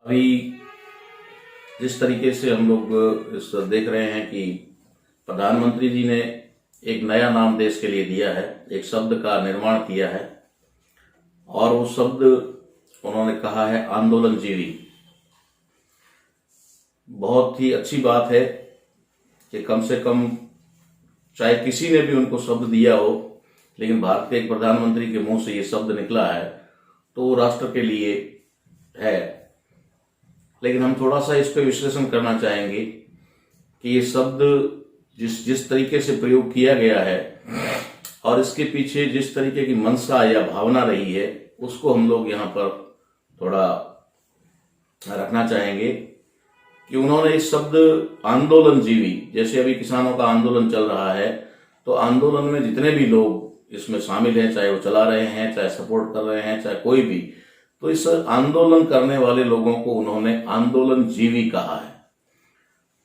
अभी जिस तरीके से हम लोग इस देख रहे हैं कि प्रधानमंत्री जी ने एक नया नाम देश के लिए दिया है, एक शब्द का निर्माण किया है और वो शब्द उन्होंने कहा है आंदोलनजीवी। बहुत ही अच्छी बात है कि कम से कम चाहे किसी ने भी उनको शब्द दिया हो, लेकिन भारत के एक प्रधानमंत्री के मुंह से ये शब्द निकला है तो वो राष्ट्र के लिए है। लेकिन हम थोड़ा सा इस पर विश्लेषण करना चाहेंगे कि ये शब्द जिस तरीके से प्रयोग किया गया है और इसके पीछे जिस तरीके की मंशा या भावना रही है उसको हम लोग यहाँ पर थोड़ा रखना चाहेंगे कि उन्होंने इस शब्द आंदोलनजीवी, जैसे अभी किसानों का आंदोलन चल रहा है तो आंदोलन में जितने भी लोग इसमें शामिल हैं, चाहे वो चला रहे हैं, चाहे सपोर्ट कर रहे हैं, चाहे कोई भी, तो इस आंदोलन करने वाले लोगों को उन्होंने आंदोलनजीवी कहा है।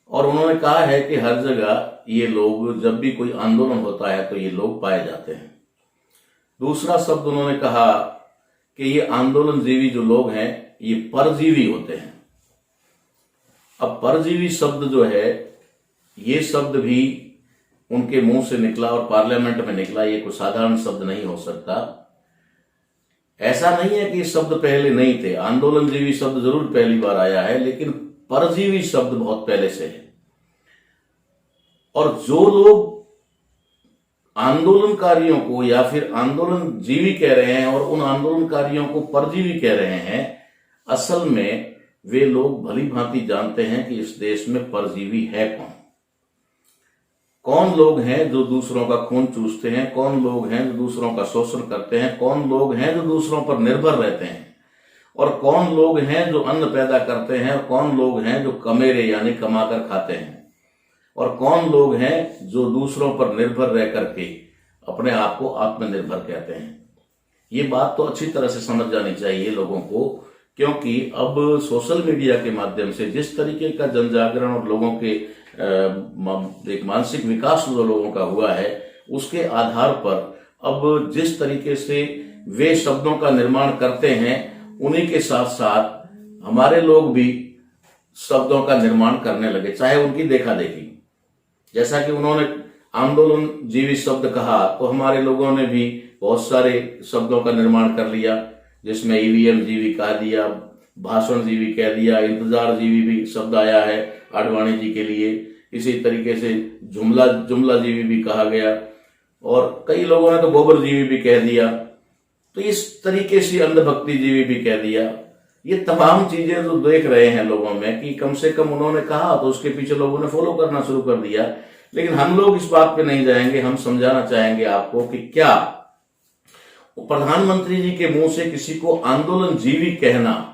और उन्होंने कहा है कि हर जगह ये लोग, जब भी कोई आंदोलन होता है तो ये लोग पाए जाते हैं। दूसरा शब्द उन्होंने कहा कि ये आंदोलनजीवी जो लोग हैं ये परजीवी होते हैं। अब परजीवी शब्द जो है, ये शब्द भी उनके मुंह से निकला और पार्लियामेंट में निकला, ये कोई साधारण शब्द नहीं हो सकता। ऐसा नहीं है कि ये शब्द पहले नहीं थे, आंदोलनजीवी शब्द जरूर पहली बार आया है, लेकिन परजीवी शब्द बहुत पहले से है। और जो लोग आंदोलनकारियों को या फिर आंदोलनजीवी कह रहे हैं और उन आंदोलनकारियों को परजीवी कह रहे हैं, असल में वे लोग भली भांति जानते हैं कि इस देश में परजीवी है कौन। कौन लोग हैं जो दूसरों का खून चूसते हैं, कौन लोग हैं जो दूसरों का शोषण करते हैं, कौन लोग हैं जो दूसरों पर निर्भर रहते हैं, और कौन लोग हैं जो अन्न पैदा करते हैं, और कौन लोग हैं जो कमेरे यानी कमाकर खाते हैं, और कौन लोग हैं जो दूसरों पर निर्भर रह करके अपने आप को आत्मनिर्भर कहते हैं। ये बात तो अच्छी तरह से समझ जानी चाहिए लोगों को, क्योंकि अब सोशल मीडिया के माध्यम से जिस तरीके का जनजागरण और लोगों के एक मानसिक विकास जो लोगों का हुआ है, उसके आधार पर अब जिस तरीके से वे शब्दों का निर्माण करते हैं, उन्हीं के साथ साथ हमारे लोग भी शब्दों का निर्माण करने लगे, चाहे उनकी देखा देखी। जैसा कि उन्होंने आंदोलनजीवी शब्द कहा तो हमारे लोगों ने भी बहुत सारे शब्दों का निर्माण कर लिया, जिसमें ईवीएम जीवी कह दिया, भाषण जीवी कह दिया, इंतजार जीवी भी शब्द आया है आडवाणी जी के लिए। इसी तरीके से जुमला जीवी भी कहा गया और कई लोगों ने तो गोबर जीवी भी कह दिया। तो इस तरीके से अंधभक्ति जीवी भी कह दिया। ये तमाम चीजें जो देख रहे हैं लोगों में कि कम से कम उन्होंने कहा तो उसके पीछे लोगों ने फॉलो करना शुरू कर दिया। लेकिन हम लोग इस बात पे नहीं जाएंगे, हम समझाना चाहेंगे आपको कि क्या प्रधानमंत्री जी के मुंह से किसी को आंदोलनजीवी कहना,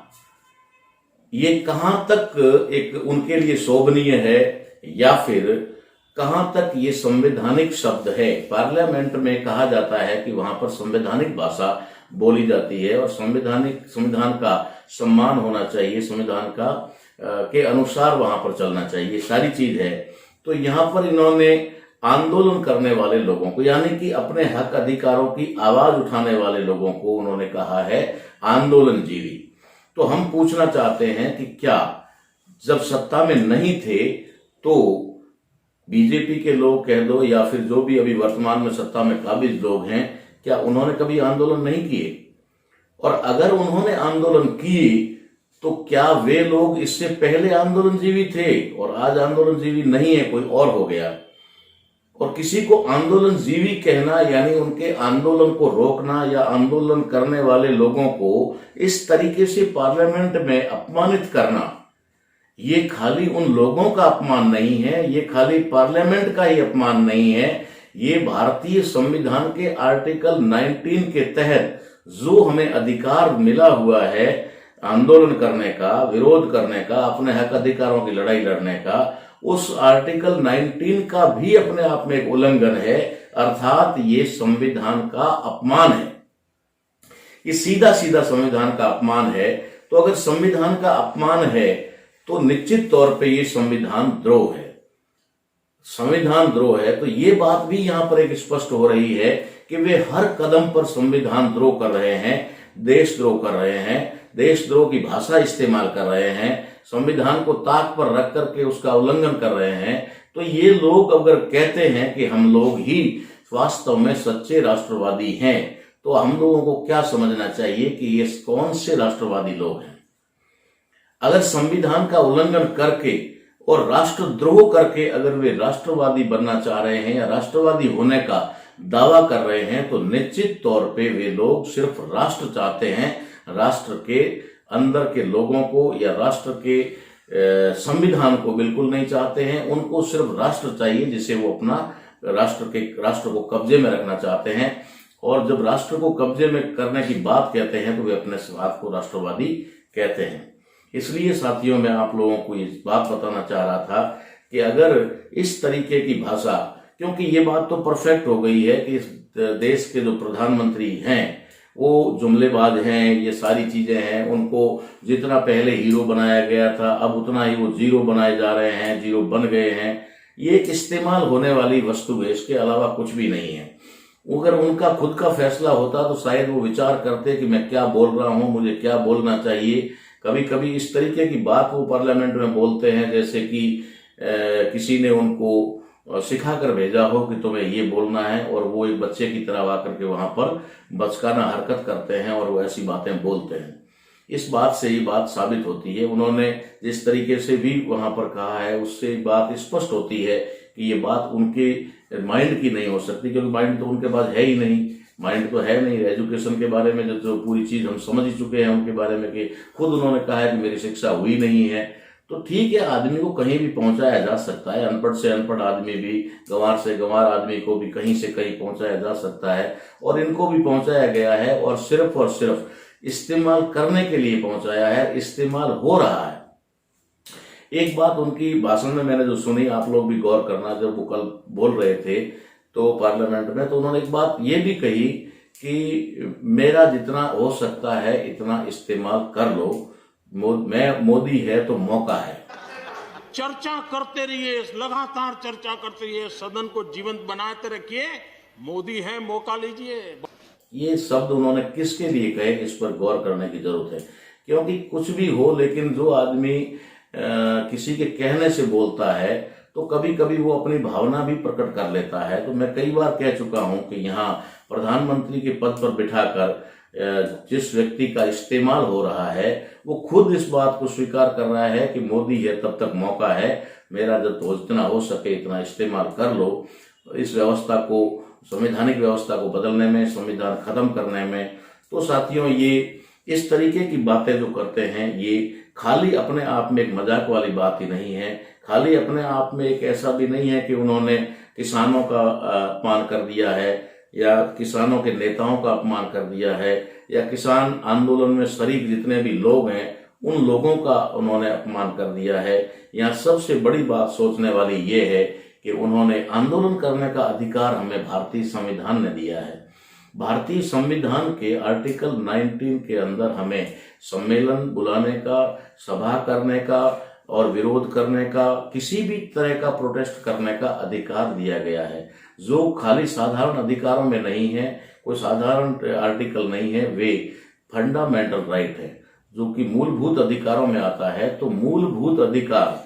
ये कहां तक एक उनके लिए शोभनीय है या फिर कहां तक ये संवैधानिक शब्द है। पार्लियामेंट में कहा जाता है कि वहां पर संवैधानिक भाषा बोली जाती है और संविधान का सम्मान होना चाहिए, संविधान का के अनुसार वहां पर चलना चाहिए, सारी चीज है। तो यहां पर इन्होंने आंदोलन करने वाले लोगों को, यानी कि अपने हक अधिकारों की आवाज उठाने वाले लोगों को उन्होंने कहा है आंदोलनजीवी। तो हम पूछना चाहते हैं कि क्या जब सत्ता में नहीं थे तो बीजेपी के लोग कह दो या फिर जो भी अभी वर्तमान में सत्ता में काबिज लोग हैं, क्या उन्होंने कभी आंदोलन नहीं किए? और अगर उन्होंने आंदोलन किए तो क्या वे लोग इससे पहले आंदोलनजीवी थे और आज आंदोलनजीवी नहीं है, कोई और हो गया? और किसी को आंदोलनजीवी कहना यानी उनके आंदोलन को रोकना या आंदोलन करने वाले लोगों को इस तरीके से पार्लियामेंट में अपमानित करना, ये खाली उन लोगों का अपमान नहीं है, ये खाली पार्लियामेंट का ही अपमान नहीं है, ये भारतीय संविधान के आर्टिकल 19 के तहत जो हमें अधिकार मिला हुआ है आंदोलन करने का, विरोध करने का, अपने हक अधिकारों की लड़ाई लड़ने का, उस आर्टिकल 19 का भी अपने आप में एक उल्लंघन है। अर्थात ये संविधान का अपमान है, ये सीधा सीधा संविधान का अपमान है। तो अगर संविधान का अपमान है तो निश्चित तौर पे ये संविधान द्रोह है। संविधान द्रोह है तो ये बात भी यहां पर एक स्पष्ट हो रही है कि वे हर कदम पर संविधान द्रोह कर रहे हैं, देशद्रोह कर रहे हैं। देशद्रोह की भाषा इस्तेमाल कर रहे हैं, संविधान को ताक पर रख करके उसका उल्लंघन कर रहे हैं, तो ये लोग अगर कहते हैं कि हम लोग ही वास्तव में सच्चे राष्ट्रवादी हैं, तो हम लोगों को क्या समझना चाहिए कि ये कौन से राष्ट्रवादी लोग हैं। अगर संविधान का उल्लंघन करके और राष्ट्रद्रोह करके अगर वे राष्ट्रवादी बनना चाह रहे हैं या राष्ट्रवादी होने का दावा कर रहे हैं, तो निश्चित तौर पे वे लोग सिर्फ राष्ट्र चाहते हैं, राष्ट्र के अंदर के लोगों को या राष्ट्र के संविधान को बिल्कुल नहीं चाहते हैं। उनको सिर्फ राष्ट्र चाहिए जिसे वो अपना राष्ट्र को कब्जे में रखना चाहते हैं, और जब राष्ट्र को कब्जे में करने की बात कहते हैं तो वे अपने आप को राष्ट्रवादी कहते हैं। इसलिए साथियों, मैं आप लोगों को ये बात बताना चाह रहा था कि अगर इस तरीके की भाषा, क्योंकि ये बात तो परफेक्ट हो गई है कि इस देश के जो प्रधानमंत्री हैं वो जुमलेबाज हैं, ये सारी चीजें हैं, उनको जितना पहले हीरो बनाया गया था अब उतना ही वो जीरो बनाए जा रहे हैं, जीरो बन गए हैं। ये एक इस्तेमाल होने वाली वस्तु है, इसके अलावा कुछ भी नहीं है। अगर उनका खुद का फैसला होता तो शायद वो विचार करते कि मैं क्या बोल रहा हूं, मुझे क्या बोलना चाहिए। कभी कभी इस तरीके की बात वो पार्लियामेंट में बोलते हैं जैसे कि किसी ने उनको सिखा कर भेजा हो कि तुम्हें ये बोलना है, और वो एक बच्चे की तरह आकर के वहां पर बचकाना हरकत करते हैं और वो ऐसी बातें बोलते हैं। इस बात से ये बात साबित होती है, उन्होंने जिस तरीके से भी वहां पर कहा है उससे बात स्पष्ट होती है कि ये बात उनके माइंड की नहीं हो सकती, क्योंकि माइंड तो उनके पास है ही नहीं। माइंड तो है नहीं। एजुकेशन के बारे में जो पूरी चीज हम समझ ही चुके हैं उनके बारे में, कि खुद उन्होंने कहा है कि मेरी शिक्षा हुई नहीं है। तो ठीक है, आदमी को कहीं भी पहुंचाया जा सकता है, अनपढ़ से अनपढ़ आदमी भी, गंवार से गंवार आदमी को भी कहीं से कहीं पहुंचाया जा सकता है, और इनको भी पहुंचाया गया है, और सिर्फ इस्तेमाल करने के लिए पहुंचाया है, इस्तेमाल हो रहा है। एक बात उनकी भाषण में मैंने जो सुनी, आप लोग भी गौर करना, जब वो कल बोल रहे थे तो पार्लियामेंट में, तो उन्होंने एक बात ये भी कही कि मेरा जितना हो सकता है इतना इस्तेमाल कर लो, मैं मोदी है तो मौका है। चर्चा करते रहिए, लगातार चर्चा करते रहिए, सदन को जीवंत बनाते रखिए। मोदी है, मौका लीजिए। ये शब्द उन्होंने किसके लिए कहे, इस पर गौर करने की जरूरत है। क्योंकि कुछ भी हो, लेकिन जो आदमी किसी के कहने से बोलता है तो कभी कभी वो अपनी भावना भी प्रकट कर लेता है। तो मैं कई बार कह चुका हूं कि यहाँ प्रधानमंत्री के पद पर बिठाकर जिस व्यक्ति का इस्तेमाल हो रहा है वो खुद इस बात को स्वीकार कर रहा है कि मोदी है तब तक मौका है, मेरा जब जितना हो सके इतना इस्तेमाल कर लो, इस व्यवस्था को, संवैधानिक व्यवस्था को बदलने में, संविधान खत्म करने में। तो साथियों, ये इस तरीके की बातें जो करते हैं ये खाली अपने आप में एक मजाक वाली बात ही नहीं है, खाली अपने आप में एक ऐसा भी नहीं है कि उन्होंने किसानों का अपमान कर दिया है या किसानों के नेताओं का अपमान कर दिया है या किसान आंदोलन में शरीक जितने भी लोग हैं उन लोगों का उन्होंने अपमान कर दिया है। यहाँ सबसे बड़ी बात सोचने वाली ये है कि उन्होंने आंदोलन करने का अधिकार हमें भारतीय संविधान ने दिया है। भारतीय संविधान के आर्टिकल 19 के अंदर हमें सम्मेलन बुलाने का, सभा करने का और विरोध करने का, किसी भी तरह का प्रोटेस्ट करने का अधिकार दिया गया है, जो खाली साधारण अधिकारों में नहीं है, कोई साधारण आर्टिकल नहीं है, वे फंडामेंटल राइट है जो कि मूलभूत अधिकारों में आता है। तो मूलभूत अधिकार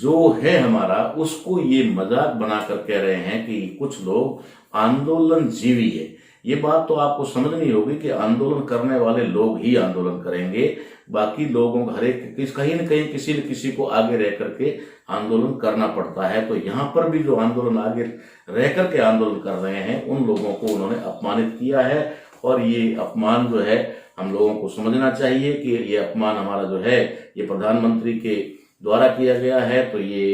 जो है हमारा, उसको ये मजाक बनाकर कह रहे हैं कि कुछ लोग आंदोलन जीवी है। ये बात तो आपको समझनी होगी कि आंदोलन करने वाले लोग ही आंदोलन करेंगे, बाकी लोगों हर एक कहीं न कहीं किसी न किसी को आगे रह करके आंदोलन करना पड़ता है। तो यहाँ पर भी जो आंदोलन आगे रह करके आंदोलन कर रहे हैं उन लोगों को उन्होंने अपमानित किया है, और ये अपमान जो है हम लोगों को समझना चाहिए कि ये अपमान हमारा जो है ये प्रधानमंत्री के द्वारा किया गया है। तो ये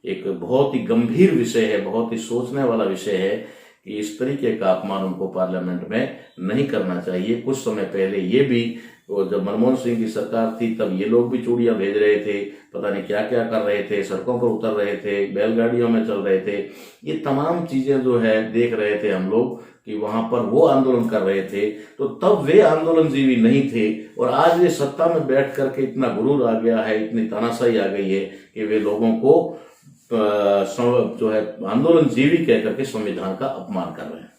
एक बहुत ही गंभीर विषय है, बहुत ही सोचने वाला विषय है कि इस तरीके का अपमान उनको पार्लियामेंट में नहीं करना चाहिए। कुछ समय पहले ये भी, जब मनमोहन सिंह की सरकार थी तब ये लोग भी चूड़ियां भेज रहे थे, पता नहीं क्या क्या कर रहे थे, सड़कों पर उतर रहे थे, बैलगाड़ियों में चल रहे थे। ये तमाम चीजें जो है देख रहे थे हम लोग कि वहां पर वो आंदोलन कर रहे थे। तो तब वे आंदोलनजीवी नहीं थे, और आज वे सत्ता में बैठ करके इतना गुरूर आ गया है, इतनी तानाशाही आ गई है कि वे लोगों को जो है आंदोलन जीवी कह करके संविधान का अपमान कर रहे हैं।